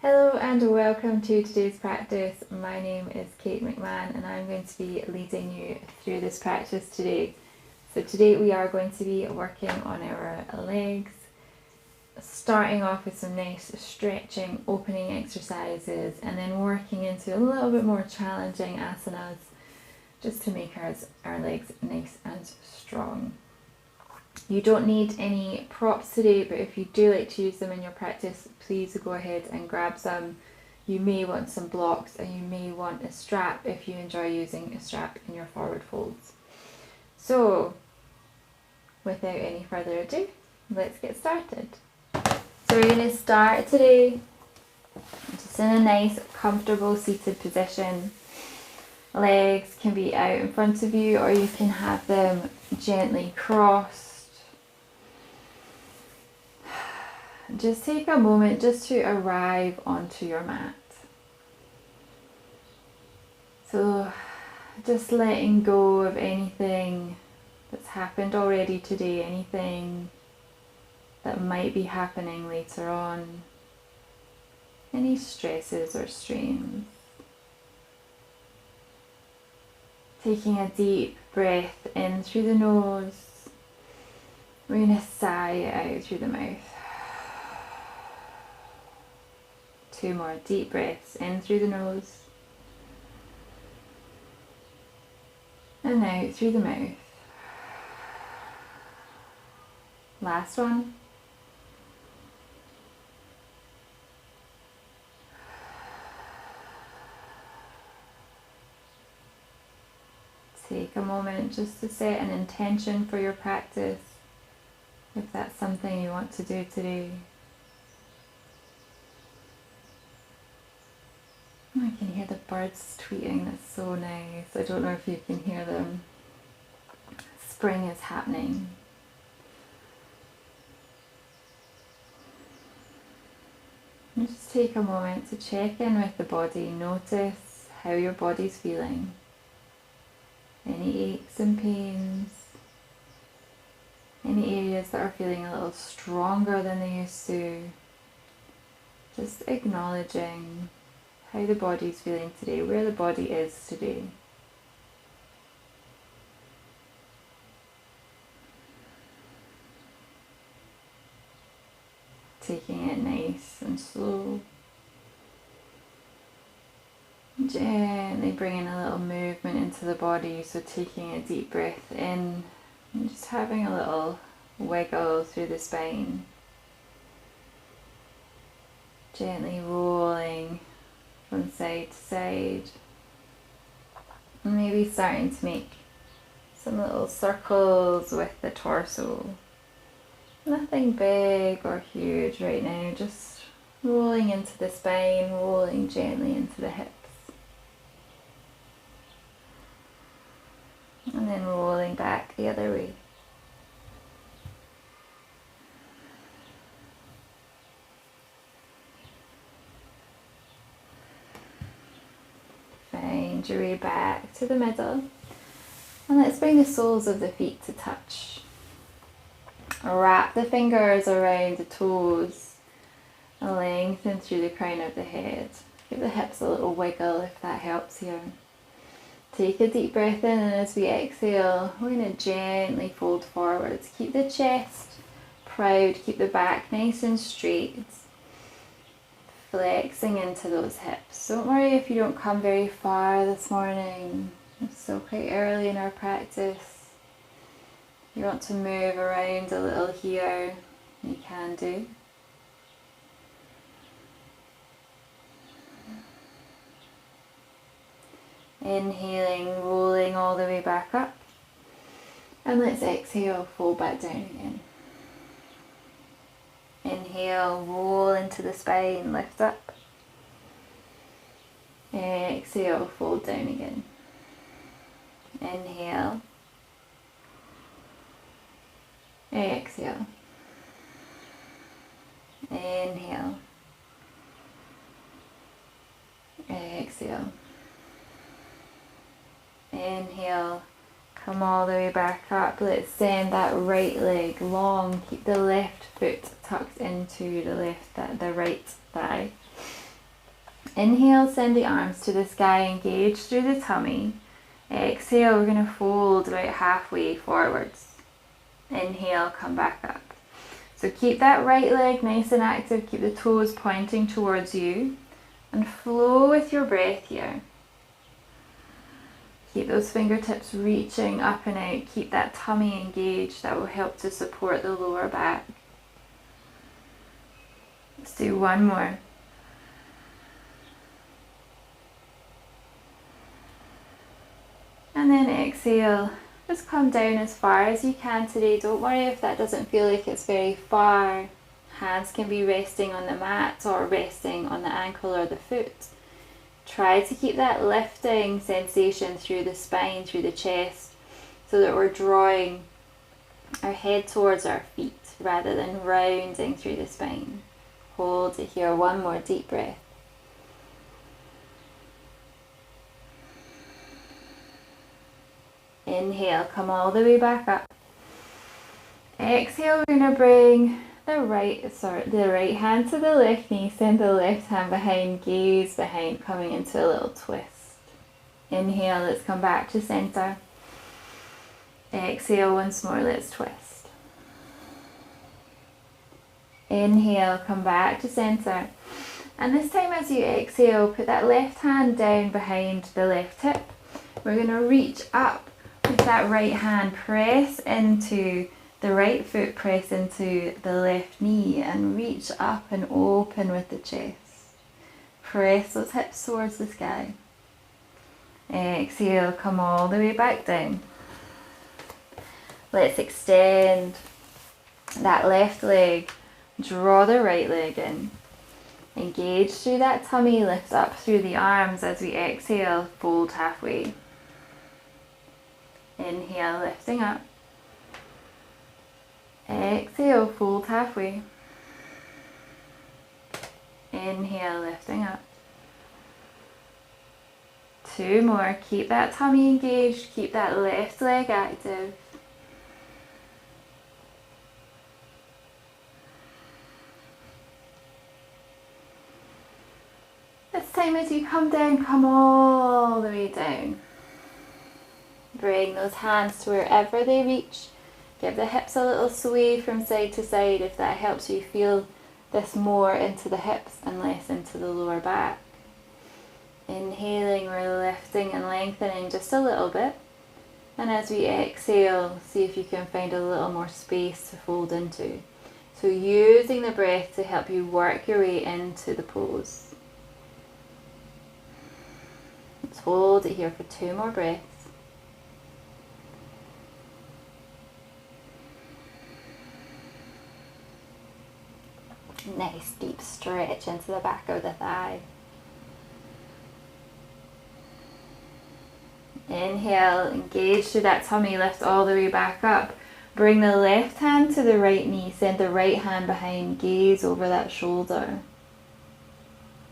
Hello and welcome to today's practice. My name is Kate McMahon and I'm going to be leading you through this practice today. So today we are going to be working on our legs, starting off with some nice stretching, opening exercises, and then working into a little bit more challenging asanas just to make our legs nice and strong. You don't need any props today, but if you do like to use them in your practice, please go ahead and grab some. You may want some blocks and you may want a strap if you enjoy using a strap in your forward folds. So, without any further ado, let's get started. So we're going to start today just in a nice, comfortable seated position. Legs can be out in front of you or you can have them gently crossed. Just take a moment just to arrive onto your mat. So just letting go of anything that's happened already today, anything that might be happening later on, any stresses or strains. Taking a deep breath in through the nose, we're going to sigh it out through the mouth. 2 more deep breaths in through the nose and out through the mouth. Last one. Take a moment just to set an intention for your practice, if that's something you want to do today. I can hear the birds tweeting, that's so nice. I don't know if you can hear them. Spring is happening. And just take a moment to check in with the body. Notice how your body's feeling. Any aches and pains. Any areas that are feeling a little stronger than they used to. Just acknowledging how the body's feeling today, where the body is today. Taking it nice and slow. Gently bringing a little movement into the body, so taking a deep breath in and just having a little wiggle through the spine. Gently rolling from side to side, and maybe starting to make some little circles with the torso. Nothing big or huge right now, just rolling into the spine, rolling gently into the hips, and then rolling back the other way. Find your way back to the middle, and let's bring the soles of the feet to touch. Wrap the fingers around the toes and lengthen through the crown of the head. Give the hips a little wiggle if that helps here. Take a deep breath in, and as we exhale, we're going to gently fold forwards. Keep the chest proud, keep the back nice and straight. Flexing into those hips. Don't worry if you don't come very far this morning. It's still quite early in our practice. If you want to move around a little here, you can do. Inhaling, rolling all the way back up. And let's exhale, fold back down again. Inhale, roll into the spine, lift up. Exhale, fold down again. Inhale. Exhale. Inhale. Exhale. Inhale. Come all the way back up. Let's send that right leg long. Keep the left foot tucked into the right thigh. Inhale, send the arms to the sky, engage through the tummy. Exhale, we're going to fold about halfway forwards. Inhale, come back up. So keep that right leg nice and active, keep the toes pointing towards you, and flow with your breath here. Keep those fingertips reaching up and out, keep that tummy engaged, that will help to support the lower back. Let's do one more. And then exhale, just come down as far as you can today. Don't worry if that doesn't feel like it's very far. Hands can be resting on the mat or resting on the ankle or the foot. Try to keep that lifting sensation through the spine, through the chest, so that we're drawing our head towards our feet rather than rounding through the spine. Hold it here, one more deep breath. Inhale, come all the way back up. Exhale, we're going to bring the right hand to the left knee, send the left hand behind, gaze behind, coming into a little twist. Inhale, let's come back to center. Exhale once more, let's twist. Inhale, come back to center. And this time as you exhale, put that left hand down behind the left hip. We're going to reach up with that right hand, press into the right foot, press into the left knee, and reach up and open with the chest. Press those hips towards the sky. Exhale, come all the way back down. Let's extend that left leg, draw the right leg in. Engage through that tummy, lift up through the arms as we exhale, fold halfway. Inhale, lifting up. Exhale, fold halfway. Inhale, lifting up. Two more. Keep that tummy engaged. Keep that left leg active. This time as you come down, come all the way down. Bring those hands to wherever they reach. Give the hips a little sway from side to side if that helps you feel this more into the hips and less into the lower back. Inhaling, we're lifting and lengthening just a little bit. And as we exhale, see if you can find a little more space to fold into. So using the breath to help you work your way into the pose. Let's hold it here for two more breaths. Nice deep stretch into the back of the thigh. Inhale, engage through that tummy, lift all the way back up. Bring the left hand to the right knee, send the right hand behind, gaze over that shoulder.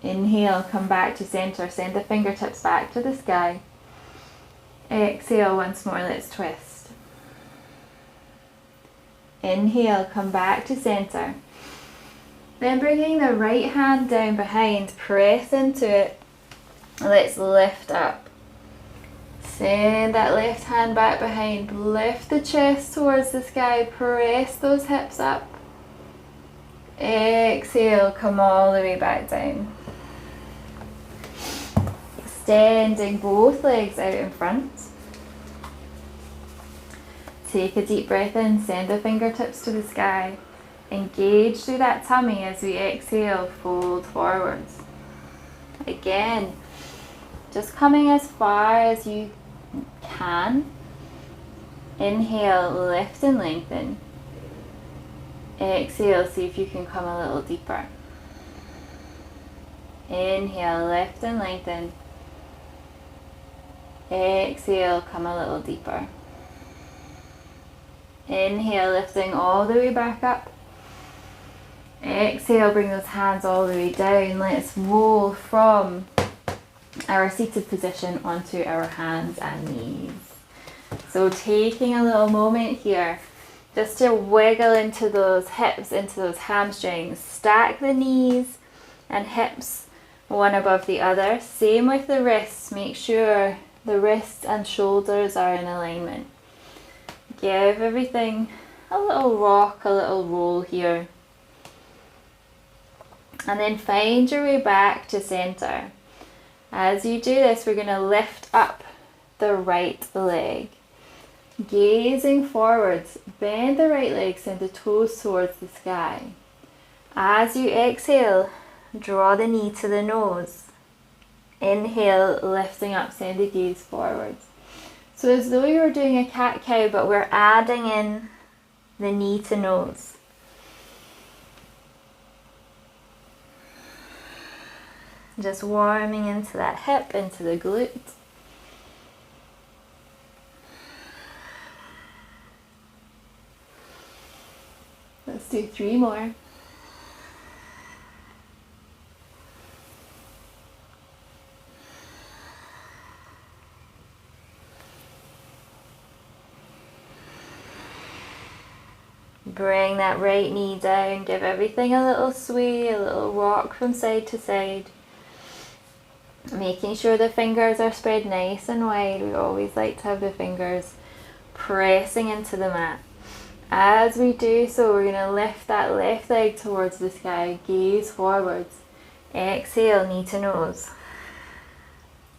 Inhale, come back to center, send the fingertips back to the sky. Exhale once more, let's twist. Inhale, come back to center. Then bringing the right hand down behind, press into it. Let's lift up. Send that left hand back behind, lift the chest towards the sky, press those hips up. Exhale, come all the way back down. Extending both legs out in front. Take a deep breath in, send the fingertips to the sky. Engage through that tummy as we exhale, fold forwards. Again, just coming as far as you can. Inhale, lift and lengthen. Exhale, see if you can come a little deeper. Inhale, lift and lengthen. Exhale, come a little deeper. Inhale, lifting all the way back up. Exhale, bring those hands all the way down. Let's roll from our seated position onto our hands and knees. So taking a little moment here just to wiggle into those hips, into those hamstrings. Stack the knees and hips one above the other. Same with the wrists. Make sure the wrists and shoulders are in alignment. Give everything a little rock, a little roll here. And then find your way back to center. As you do this, we're going to lift up the right leg. Gazing forwards, bend the right leg, send the toes towards the sky. As you exhale, draw the knee to the nose. Inhale, lifting up, send the gaze forwards. So as though you're doing a cat-cow, but we're adding in the knee to nose. Just warming into that hip, into the glute. Let's do 3 more. Bring that right knee down, give everything a little sway, a little rock from side to side. Making sure the fingers are spread nice and wide. We always like to have the fingers pressing into the mat. As we do so, we're going to lift that left leg towards the sky, gaze forwards. Exhale, knee to nose.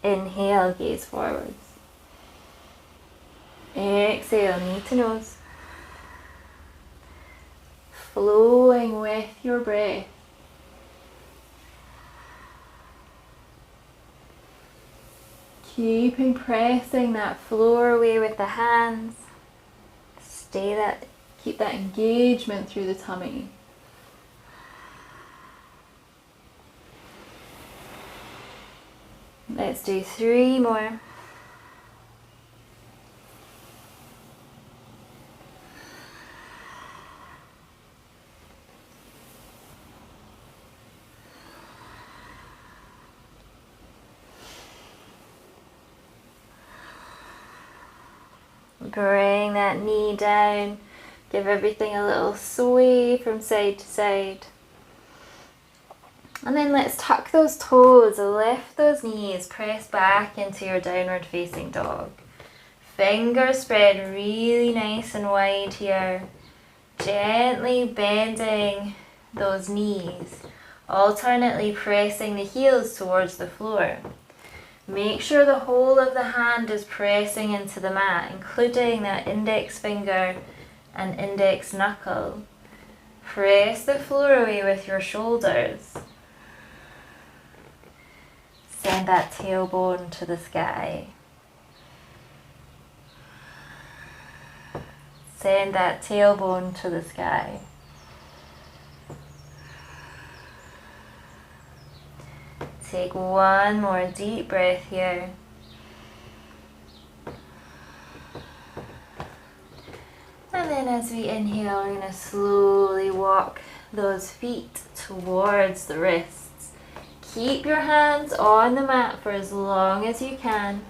Inhale, gaze forwards. Exhale, knee to nose. Flowing with your breath. Keeping pressing that floor away with the hands. Keep that engagement through the tummy. Let's do 3 more. Bring that knee down, give everything a little sway from side to side. And then let's tuck those toes, lift those knees, press back into your downward facing dog. Fingers spread really nice and wide here. Gently bending those knees, alternately pressing the heels towards the floor. Make sure the whole of the hand is pressing into the mat, including that index finger and index knuckle. Press the floor away with your shoulders. Send that tailbone to the sky. Send that tailbone to the sky. Take 1 more deep breath here. And then as we inhale, we're going to slowly walk those feet towards the wrists. Keep your hands on the mat for as long as you can.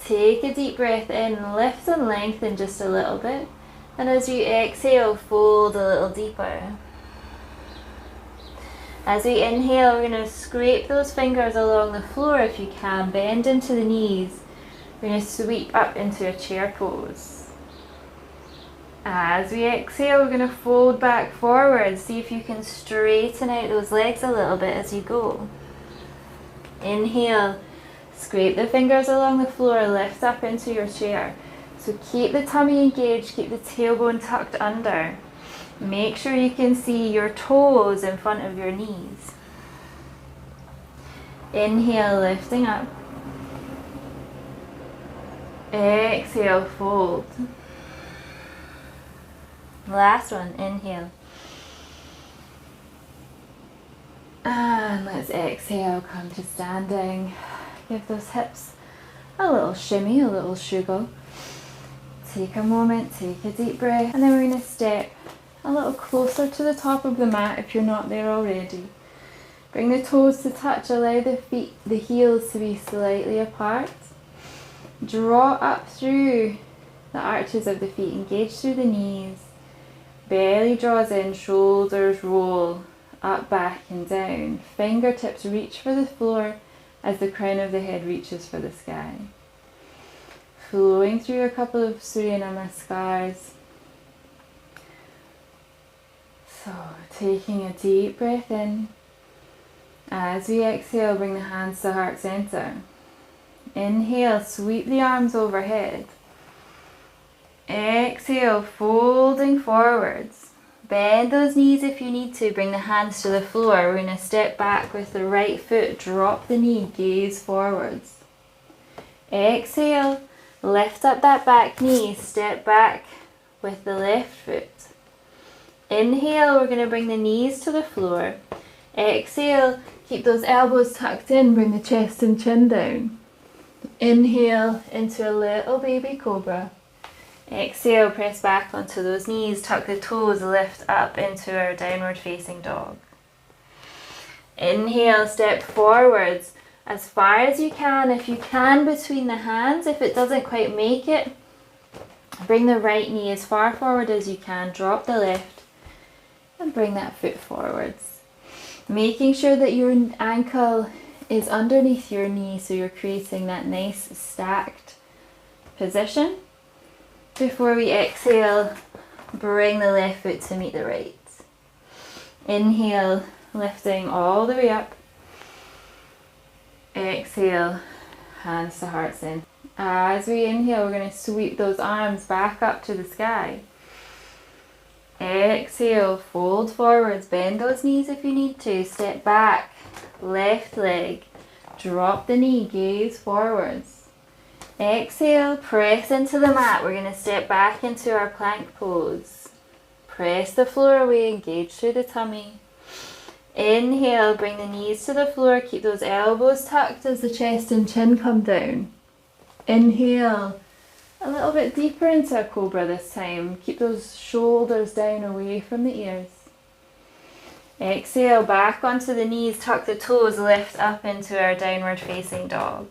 Take a deep breath in, lift and lengthen just a little bit. And as you exhale, fold a little deeper. As we inhale, we're going to scrape those fingers along the floor if you can. Bend into the knees. We're going to sweep up into a chair pose. As we exhale, we're going to fold back forward. See if you can straighten out those legs a little bit as you go. Inhale, scrape the fingers along the floor, lift up into your chair. So keep the tummy engaged, keep the tailbone tucked under. Make sure you can see your toes in front of your knees. Inhale, lifting up. Exhale, fold. Last one, inhale. And let's exhale, come to standing. Give those hips a little shimmy, a little shuggle. Take a moment, take a deep breath, and then we're going to step a little closer to the top of the mat if you're not there already. Bring the toes to touch, allow the heels to be slightly apart. Draw up through the arches of the feet, engage through the knees. Belly draws in, shoulders roll, up, back and down. Fingertips reach for the floor as the crown of the head reaches for the sky. Flowing through a couple of Surya Namaskars. So taking a deep breath in. As we exhale, bring the hands to heart center. Inhale, sweep the arms overhead. Exhale, folding forwards. Bend those knees if you need to. Bring the hands to the floor. We're going to step back with the right foot. Drop the knee, gaze forwards. Exhale, lift up that back knee. Step back with the left foot. Inhale, we're going to bring the knees to the floor. Exhale, keep those elbows tucked in. Bring the chest and chin down. Inhale into a little baby cobra. Exhale, press back onto those knees, tuck the toes, lift up into our downward facing dog. Inhale, step forwards as far as you can. If you can, between the hands. If it doesn't quite make it, bring the right knee as far forward as you can, drop the left and bring that foot forwards. Making sure that your ankle is underneath your knee so you're creating that nice stacked position. Before we exhale, bring the left foot to meet the right. Inhale, lifting all the way up. Exhale, hands to heart center. As we inhale, we're going to sweep those arms back up to the sky. Exhale, fold forwards, bend those knees if you need to. Step back, left leg, drop the knee, gaze forwards. Exhale, press into the mat. We're going to step back into our plank pose. Press the floor away, engage through the tummy. Inhale, bring the knees to the floor. Keep those elbows tucked as the chest and chin come down. Inhale, a little bit deeper into a cobra this time. Keep those shoulders down away from the ears. Exhale, back onto the knees, tuck the toes, lift up into our downward facing dog.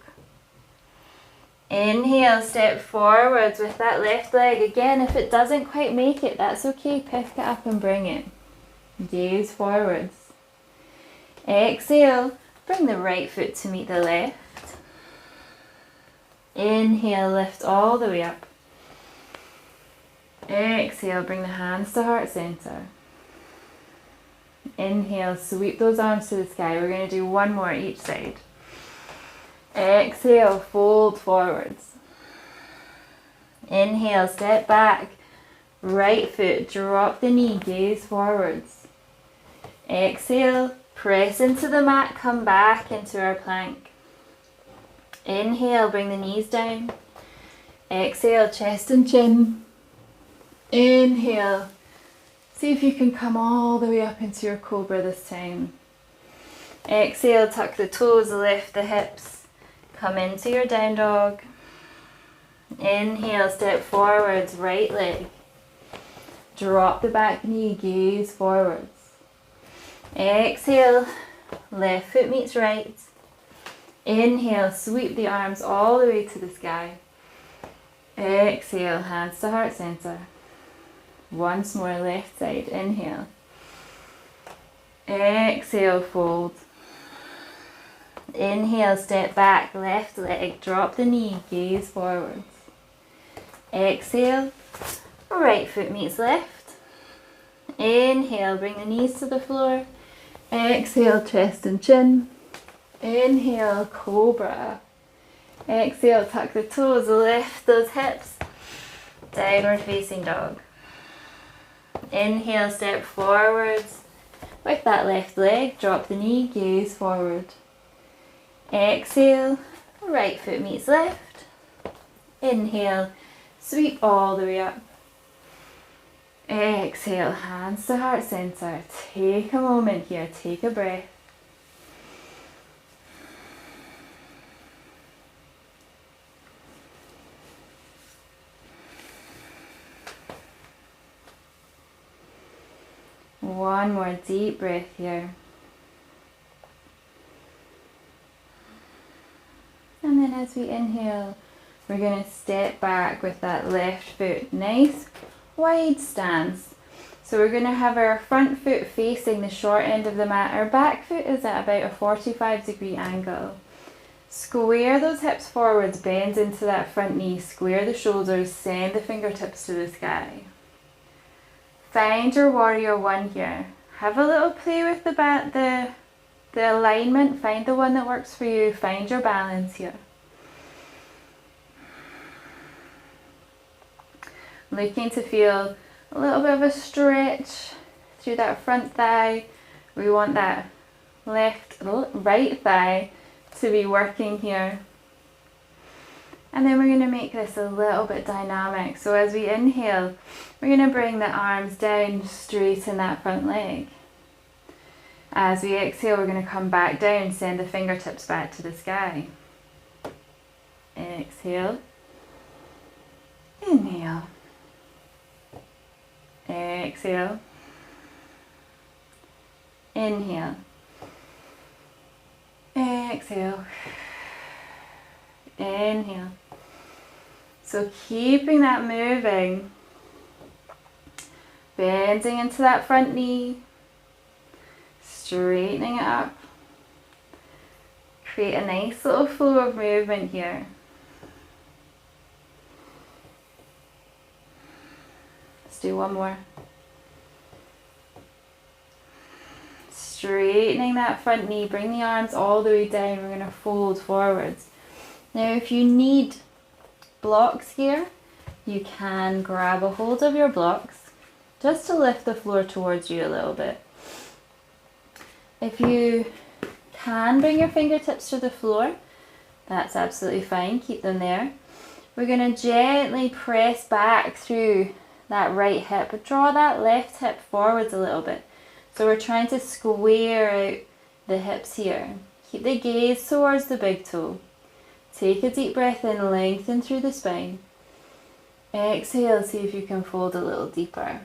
Inhale, step forwards with that left leg. Again, if it doesn't quite make it, that's okay. Pick it up and bring it. Gaze forwards. Exhale, bring the right foot to meet the left. Inhale, lift all the way up. Exhale, bring the hands to heart center. Inhale, sweep those arms to the sky. We're going to do one more each side. Exhale, fold forwards. Inhale, step back. Right foot, drop the knee, gaze forwards. Exhale, press into the mat, come back into our plank. Inhale, bring the knees down. Exhale, chest and chin. Inhale. See if you can come all the way up into your cobra this time. Exhale, tuck the toes, lift the hips. Come into your down dog. Inhale, step forwards, right leg. Drop the back knee, gaze forwards. Exhale, left foot meets right. Inhale, sweep the arms all the way to the sky. Exhale, hands to heart center. Once more, left side, inhale. Exhale, fold. Inhale, step back, left leg, drop the knee, gaze forwards. Exhale, right foot meets left. Inhale, bring the knees to the floor. Exhale, chest and chin. Inhale, cobra. Exhale, tuck the toes, lift those hips. Downward facing dog. Inhale, step forwards. With that left leg, drop the knee, gaze forward. Exhale, right foot meets left. Inhale, sweep all the way up. Exhale, hands to heart center. Take a moment here, take a breath. One more deep breath here. And then as we inhale, we're going to step back with that left foot. Nice wide stance. So we're going to have our front foot facing the short end of the mat. Our back foot is at about a 45-degree angle. Square those hips forwards, bend into that front knee, square the shoulders, send the fingertips to the sky. Find your warrior one here. Have a little play with the alignment, find the one that works for you, find your balance here. Looking to feel a little bit of a stretch through that front thigh. We want that right thigh to be working here. And then we're going to make this a little bit dynamic. So as we inhale, we're going to bring the arms down, straighten that front leg. As we exhale, we're going to come back down, send the fingertips back to the sky. Exhale. Inhale. Exhale. Inhale. Exhale. Inhale. So keeping that moving. Bending into that front knee. Straightening it up. Create a nice little flow of movement here. Let's do one more. Straightening that front knee, bring the arms all the way down. We're going to fold forwards. Now if you need blocks here, you can grab a hold of your blocks just to lift the floor towards you a little bit. If you can bring your fingertips to the floor, that's absolutely fine, keep them there. We're going to gently press back through that right hip, draw that left hip forwards a little bit. So we're trying to square out the hips here. Keep the gaze towards the big toe. Take a deep breath in, lengthen through the spine. Exhale, see if you can fold a little deeper.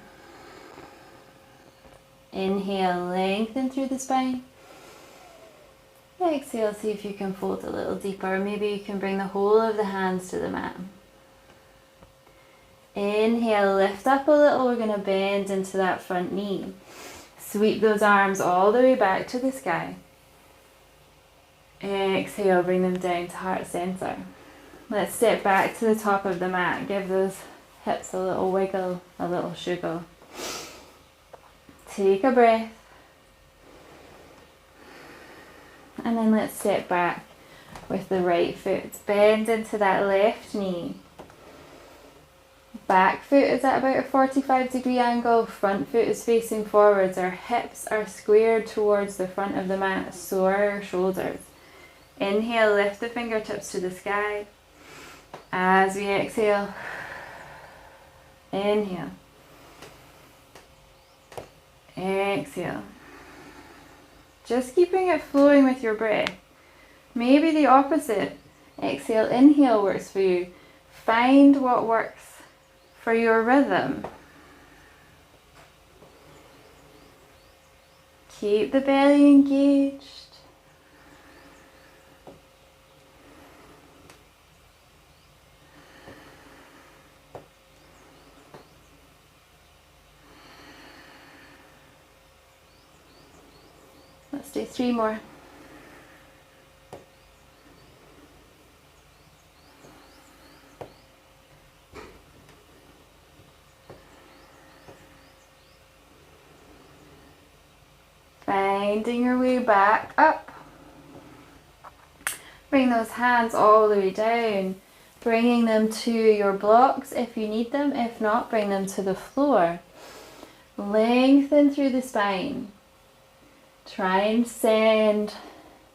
Inhale, lengthen through the spine. Exhale, see if you can fold a little deeper. Maybe you can bring the whole of the hands to the mat. Inhale, lift up a little. We're going to bend into that front knee. Sweep those arms all the way back to the sky. Exhale, bring them down to heart center. Let's step back to the top of the mat. Give those hips a little wiggle, a little shuggle. Take a breath. And then let's step back with the right foot. Bend into that left knee. Back foot is at about a 45-degree angle. Front foot is facing forwards. Our hips are squared towards the front of the mat. So are our shoulders. Inhale, lift the fingertips to the sky. As we exhale, inhale. Exhale. Just keeping it flowing with your breath. Maybe the opposite. Exhale, inhale works for you. Find what works for your rhythm. Keep the belly engaged. Let's do 3 more. Finding your way back up. Bring those hands all the way down, bringing them to your blocks if you need them. If not, bring them to the floor. Lengthen through the spine. Try and send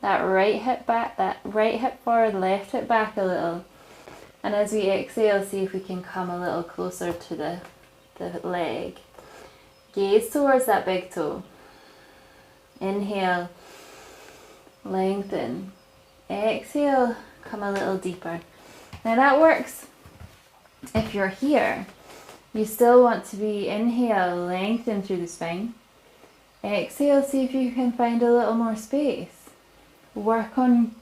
that right hip back, that right hip forward, left hip back a little. And as we exhale, see if we can come a little closer to the leg. Gaze towards that big toe. Inhale, lengthen. Exhale, come a little deeper. Now that works if you're here. You still want to be inhale, lengthen through the spine. Exhale, see if you can find a little more space. Work on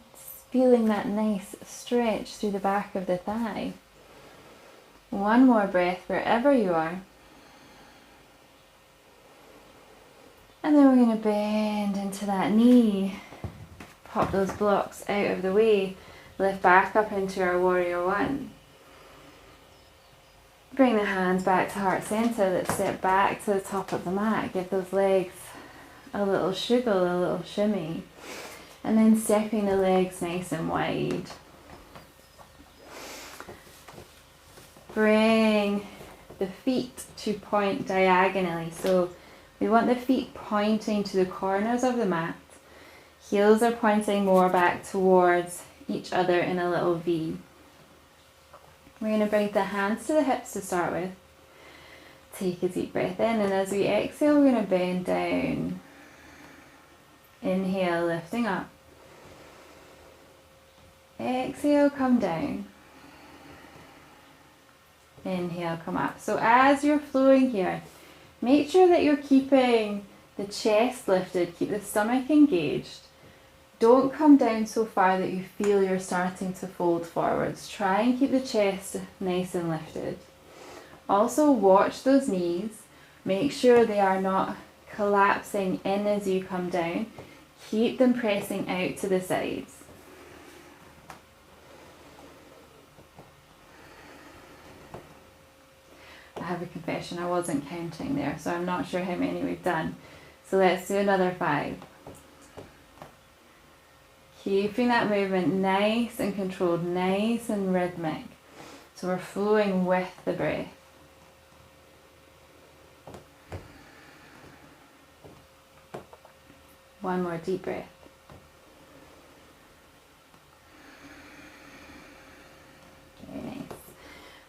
feeling that nice stretch through the back of the thigh. One more breath wherever you are. And then we're going to bend into that knee. Pop those blocks out of the way. Lift back up into our warrior one. Bring the hands back to heart center. Let's step back to the top of the mat. Give those legs a little shuggle, a little shimmy. And then stepping the legs nice and wide. Bring the feet to point diagonally. So we want the feet pointing to the corners of the mat. Heels are pointing more back towards each other in a little V. We're going to bring the hands to the hips to start with. Take a deep breath in, and as we exhale, we're going to bend down. Inhale, lifting up. Exhale, come down. Inhale, come up. So as you're flowing here, make sure that you're keeping the chest lifted, keep the stomach engaged. Don't come down so far that you feel you're starting to fold forwards. Try and keep the chest nice and lifted. Also watch those knees. Make sure they are not collapsing in as you come down. Keep them pressing out to the sides. I have a confession, I wasn't counting there, so I'm not sure how many we've done. So let's do another 5. Keeping that movement nice and controlled, nice and rhythmic. So we're flowing with the breath. One more deep breath. Very nice.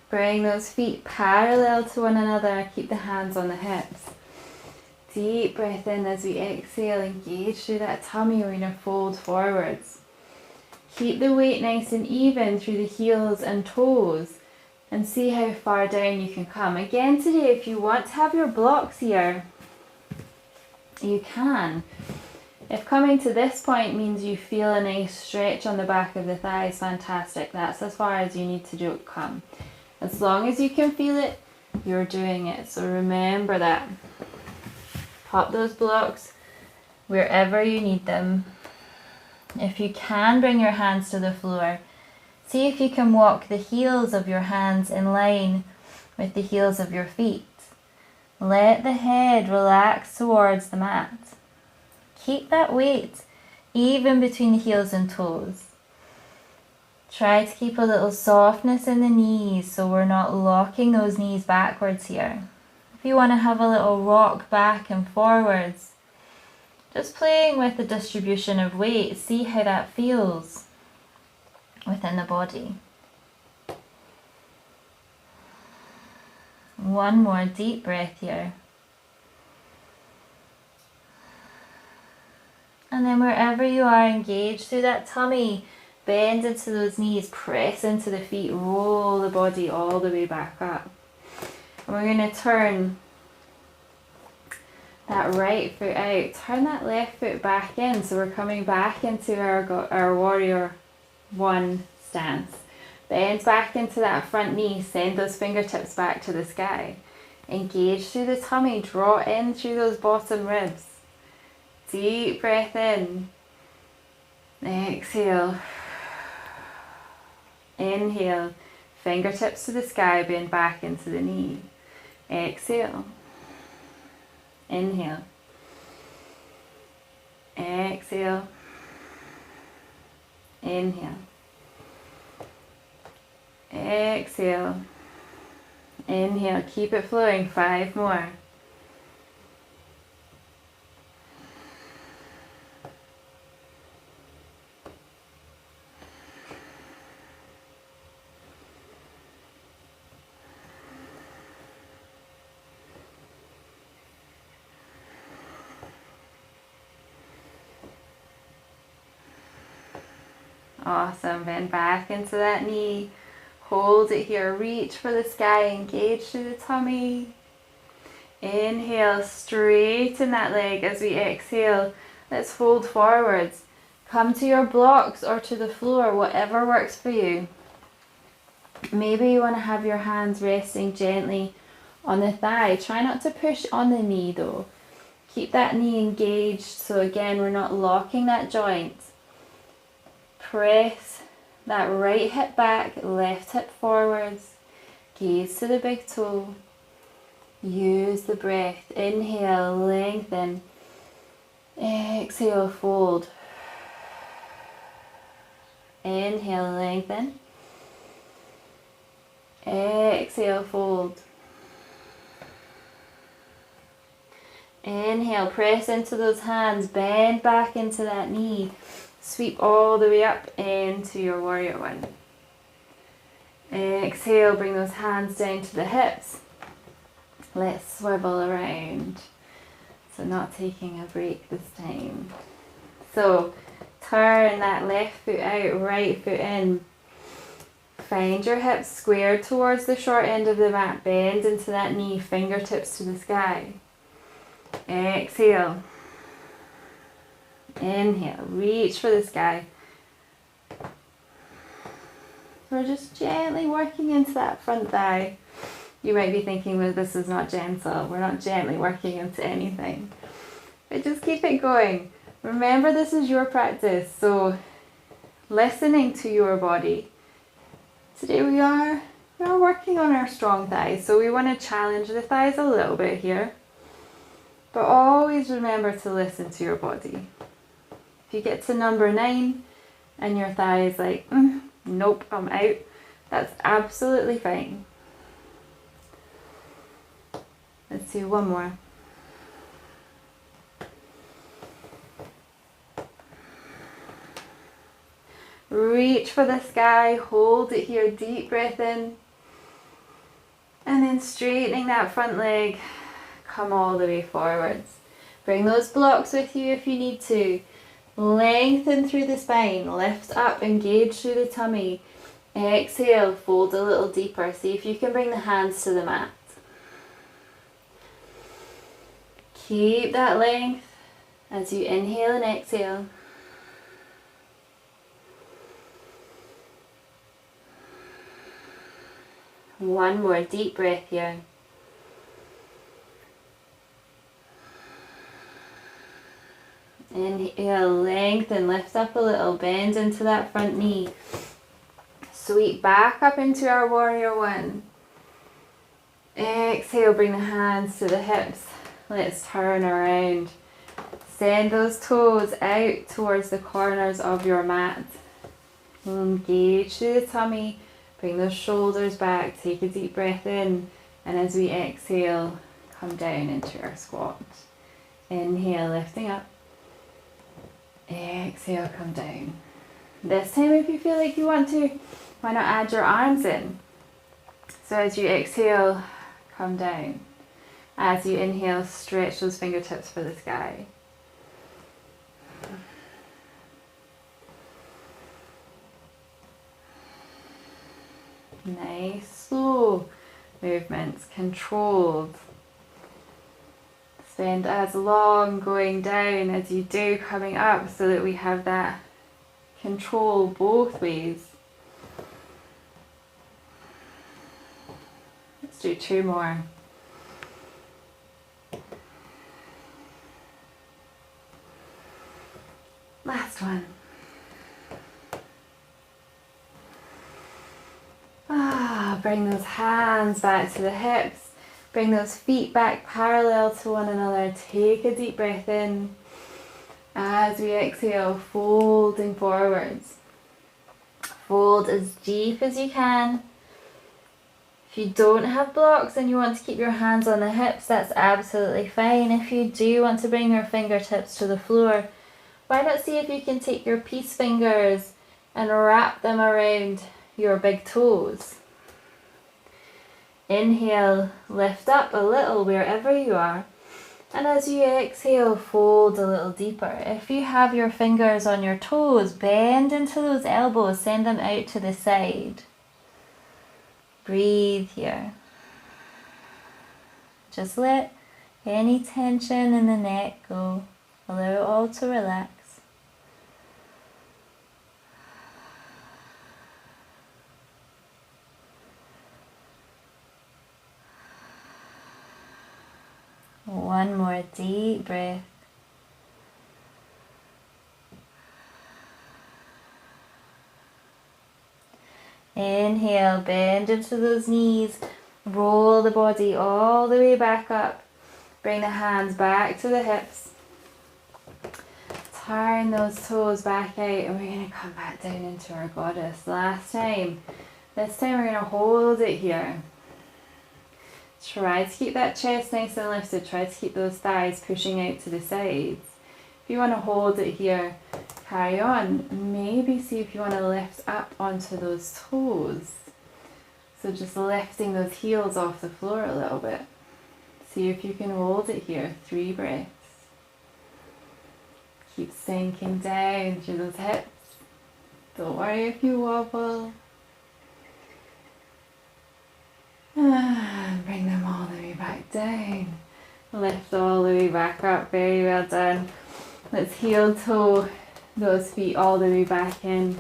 Bring those feet parallel to one another. Keep the hands on the hips. Deep breath in as we exhale, engage through that tummy. We're going to fold forwards. Keep the weight nice and even through the heels and toes and see how far down you can come. Again today, if you want to have your blocks here, you can. If coming to this point means you feel a nice stretch on the back of the thighs, fantastic. That's as far as you need to come. As long as you can feel it, you're doing it. So remember that. Pop those blocks wherever you need them. If you can, bring your hands to the floor. See if you can walk the heels of your hands in line with the heels of your feet. Let the head relax towards the mat. Keep that weight even between the heels and toes. Try to keep a little softness in the knees so we're not locking those knees backwards here. If you want to have a little rock back and forwards, just playing with the distribution of weight, see how that feels within the body. One more deep breath here. And then wherever you are, engage through that tummy, bend into those knees, press into the feet, roll the body all the way back up. And we're going to turn that right foot out, turn that left foot back in. So we're coming back into our warrior one stance. Bend back into that front knee, send those fingertips back to the sky. Engage through the tummy, draw in through those bottom ribs. Deep breath in. Exhale. Inhale. Fingertips to the sky, bend back into the knee. Exhale. Inhale. Exhale. Inhale. Exhale. Inhale. Keep it flowing. 5 more. Awesome. Bend back into that knee. Hold it here. Reach for the sky. Engage through the tummy. Inhale. Straighten that leg as we exhale. Let's fold forwards. Come to your blocks or to the floor, whatever works for you. Maybe you want to have your hands resting gently on the thigh. Try not to push on the knee though. Keep that knee engaged, so again, we're not locking that joint. Press that right hip back, left hip forwards. Gaze to the big toe. Use the breath. Inhale, lengthen. Exhale, fold. Inhale, lengthen. Exhale, fold. Inhale, press into those hands, bend back into that knee. Sweep all the way up into your warrior one. Exhale, bring those hands down to the hips. Let's swivel around. So not taking a break this time. So turn that left foot out, right foot in. Find your hips squared towards the short end of the mat. Bend into that knee, fingertips to the sky. Exhale. Inhale, reach for the sky. We're just gently working into that front thigh. You might be thinking, well, this is not gentle. We're not gently working into anything. But just keep it going. Remember, this is your practice. So listening to your body. Today we are working on our strong thighs. So we want to challenge the thighs a little bit here. But always remember to listen to your body. If you get to number 9 and your thigh is like, nope, I'm out, that's absolutely fine. Let's do one more. Reach for the sky, hold it here, deep breath in. And then straightening that front leg, come all the way forwards. Bring those blocks with you if you need to. Lengthen through the spine, lift up, engage through the tummy. Exhale, fold a little deeper. See if you can bring the hands to the mat. Keep that length as you inhale and exhale. One more deep breath here. Inhale, lengthen, lift up a little, bend into that front knee. Sweep back up into our warrior one. Exhale, bring the hands to the hips. Let's turn around. Send those toes out towards the corners of your mat. Engage through the tummy. Bring those shoulders back. Take a deep breath in. And as we exhale, come down into our squat. Inhale, lifting up. Exhale, come down. This time, if you feel like you want to, why not add your arms in? So as you exhale, come down. As you inhale, stretch those fingertips for the sky. Nice, slow movements, controlled. Spend as long going down as you do coming up so that we have that control both ways. Let's do 2 more. Last one. Bring those hands back to the hips. Bring those feet back parallel to one another. Take a deep breath in. As we exhale, folding forwards. Fold as deep as you can. If you don't have blocks and you want to keep your hands on the hips, that's absolutely fine. If you do want to bring your fingertips to the floor, why not see if you can take your peace fingers and wrap them around your big toes. Inhale, lift up a little wherever you are. And as you exhale, fold a little deeper. If you have your fingers on your toes, bend into those elbows, send them out to the side. Breathe here. Just let any tension in the neck go. Allow it all to relax. One more deep breath. Inhale, bend into those knees, roll the body all the way back up. Bring the hands back to the hips. Turn those toes back out and we're going to come back down into our goddess. Last time. This time we're going to hold it here. Try to keep that chest nice and lifted. Try to keep those thighs pushing out to the sides. If you want to hold it here, carry on. Maybe see if you want to lift up onto those toes. So just lifting those heels off the floor a little bit. See if you can hold it here. 3 breaths. Keep sinking down through those hips. Don't worry if you wobble. And bring them all the way back down. Lift all the way back up. Very well done. Let's heel toe those feet all the way back in.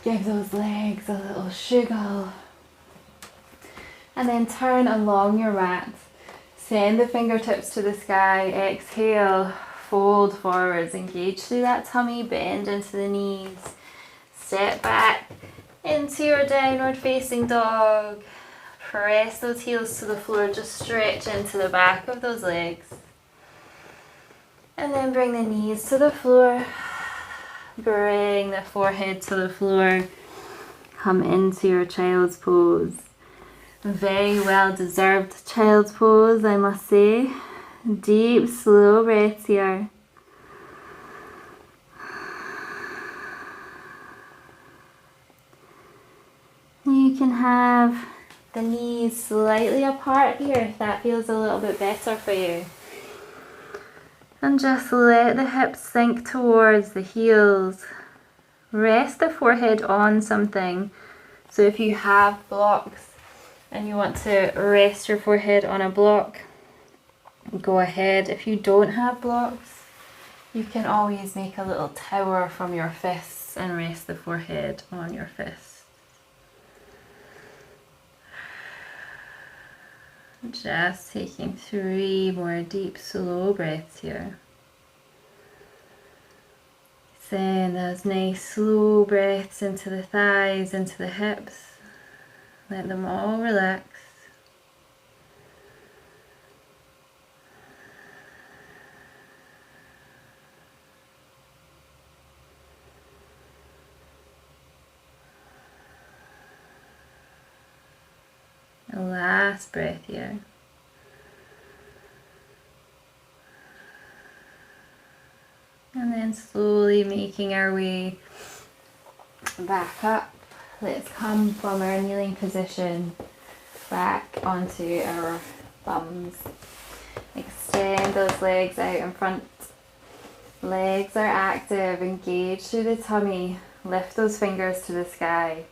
Give those legs a little shiggle. And then turn along your mat. Send the fingertips to the sky. Exhale. Fold forwards. Engage through that tummy. Bend into the knees. Step back into your downward facing dog. Press those heels to the floor. Just stretch into the back of those legs. And then bring the knees to the floor. Bring the forehead to the floor. Come into your child's pose. Very well deserved child's pose, I must say. Deep, slow breaths here. You can have the knees slightly apart here if that feels a little bit better for you. And just let the hips sink towards the heels. Rest the forehead on something. So if you have blocks and you want to rest your forehead on a block, go ahead. If you don't have blocks, you can always make a little tower from your fists and rest the forehead on your fists. Just taking 3 more deep, slow breaths here. Send those nice, slow breaths into the thighs, into the hips. Let them all relax. Last breath here. And then slowly making our way back up. Let's come from our kneeling position back onto our bums. Extend those legs out in front. Legs are active. Engage through the tummy. Lift those fingers to the sky.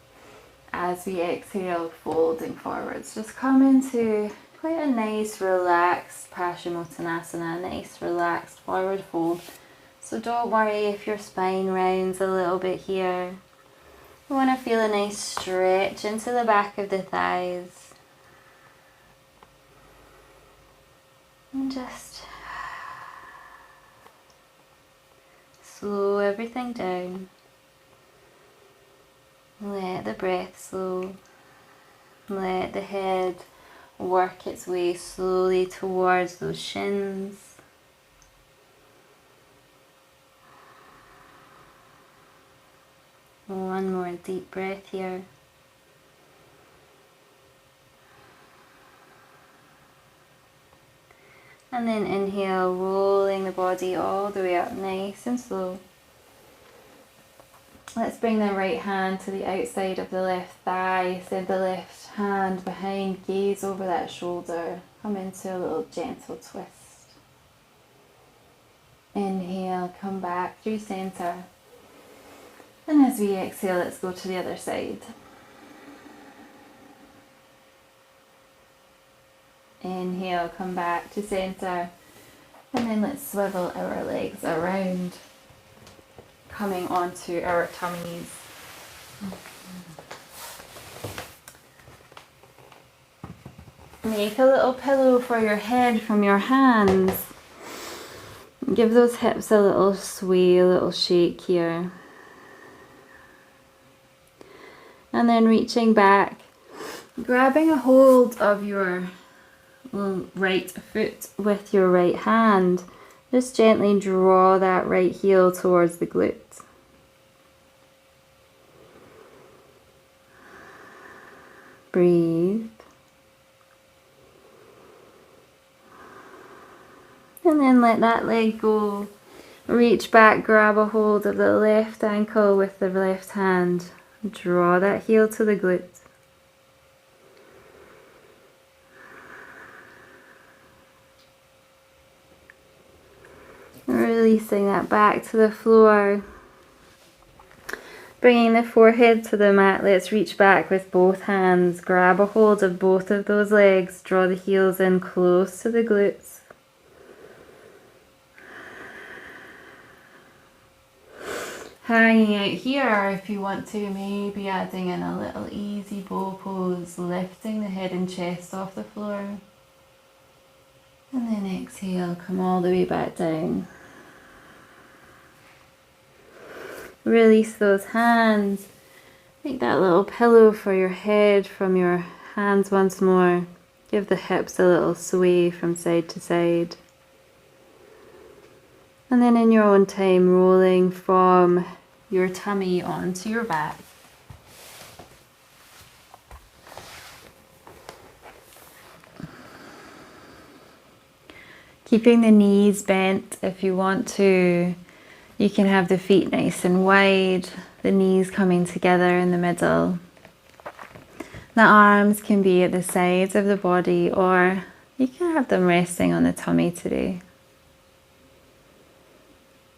As we exhale, folding forwards. Just come into quite a nice, relaxed Paschimottanasana, nice, relaxed forward fold. So don't worry if your spine rounds a little bit here. You want to feel a nice stretch into the back of the thighs. And just slow everything down. Let the breath slow. Let the head work its way slowly towards those shins. One more deep breath here. And then inhale, rolling the body all the way up, nice and slow. Let's bring the right hand to the outside of the left thigh. Send the left hand behind, gaze over that shoulder. Come into a little gentle twist. Inhale, come back through center. And as we exhale, let's go to the other side. Inhale, come back to center. And then let's swivel our legs around, coming onto our tummies. Make a little pillow for your head from your hands. Give those hips a little sway, a little shake here. And then reaching back, grabbing a hold of your right foot with your right hand. Just gently draw that right heel towards the glute. Breathe. And then let that leg go. Reach back, grab a hold of the left ankle with the left hand. Draw that heel to the glute. Releasing that back to the floor. Bringing the forehead to the mat, let's reach back with both hands. Grab a hold of both of those legs. Draw the heels in close to the glutes. Hanging out here, if you want to, maybe adding in a little easy bow pose, lifting the head and chest off the floor. And then exhale, come all the way back down. Release those hands. Make that little pillow for your head from your hands once more. Give the hips a little sway from side to side. And then in your own time, rolling from your tummy onto your back. Keeping the knees bent if you want to. You can have the feet nice and wide, the knees coming together in the middle. The arms can be at the sides of the body, or you can have them resting on the tummy today.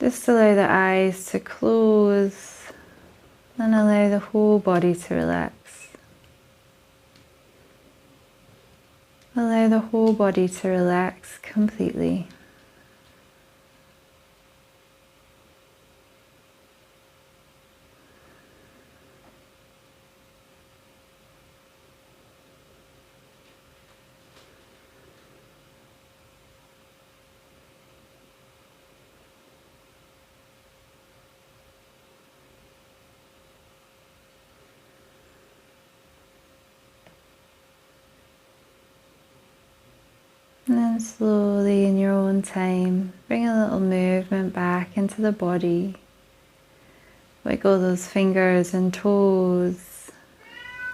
Just allow the eyes to close and allow the whole body to relax. Allow the whole body to relax completely. And then slowly in your own time, bring a little movement back into the body. Wiggle those fingers and toes.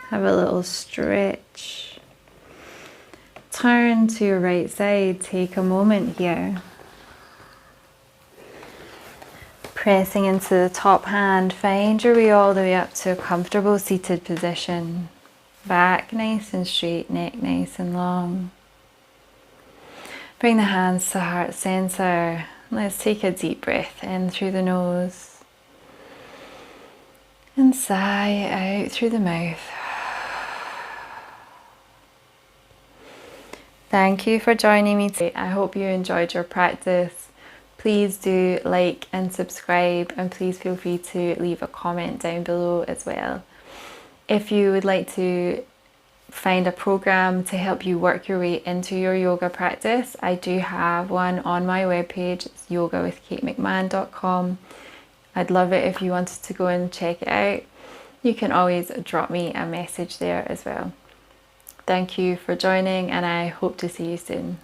Have a little stretch. Turn to your right side. Take a moment here. Pressing into the top hand, find your way all the way up to a comfortable seated position. Back nice and straight, neck nice and long. Bring the hands to heart center. Let's take a deep breath in through the nose and sigh out through the mouth. Thank you for joining me today. I hope you enjoyed your practice. Please do like and subscribe, and please feel free to leave a comment down below as well. If you would like to find a program to help you work your way into your yoga practice, I do have one on my webpage. It's yogawithkatemcmahon.com. I'd love it if you wanted to go and check it out. You can always drop me a message there as well. Thank you for joining, and I hope to see you soon.